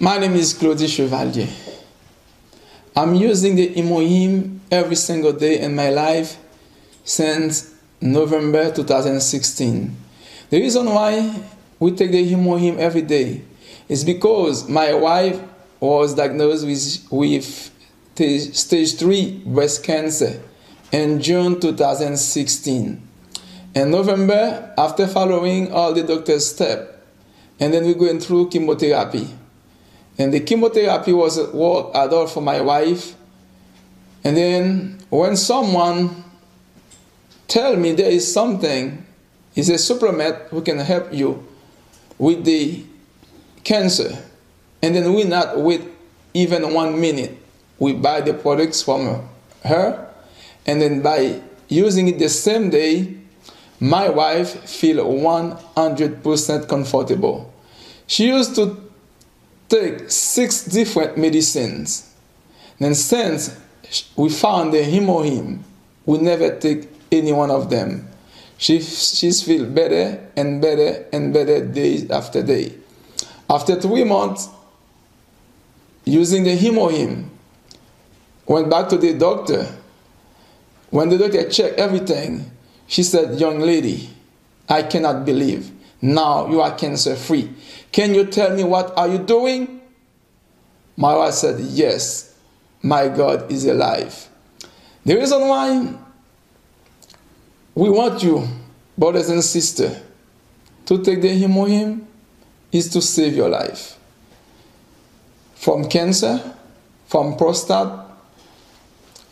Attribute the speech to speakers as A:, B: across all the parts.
A: My name is Claudie Chevalier. I'm using the Hemohim every single day in my life since November 2016. The reason why we take the Hemohim every day is because my wife was diagnosed with stage 3 breast cancer in June 2016. In November, after following all the doctor's steps, and then we're going through chemotherapy. And the chemotherapy wasn't work at all for my wife. And then when someone tell me there is something, it's a supplement who can help you with the cancer. And then we not wait even 1 minute. We buy the products from her. And then by using it the same day, my wife feel 100% comfortable. She used to take 6 different medicines. And since we found the Hemohim, we never take any one of them. She's feel better and better and better day after day. After 3 months using the Hemohim, went back to the doctor. When the doctor checked everything, she said, "Young lady, I cannot believe. Now you are cancer free. Can you tell me what are you doing?" My wife said, "Yes, my God is alive." The reason why we want you, brothers and sisters, to take the Hemohim is to save your life. From cancer, from prostate,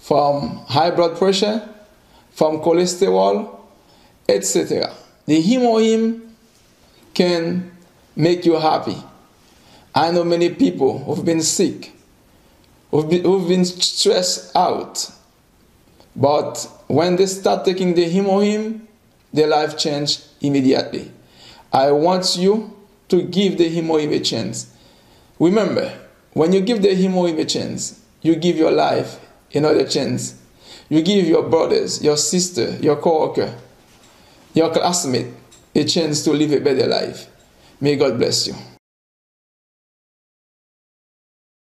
A: from high blood pressure, from cholesterol, etc. The Hemohim can make you happy. I know many people who've been sick, who've been stressed out, but when they start taking the Hemohim, their life changed immediately. I want you to give the Hemohim a chance. Remember, when you give the Hemohim a chance, you give your life another chance. You give your brothers, your sister, your co-worker, your classmate a chance to live a better life. May God bless you.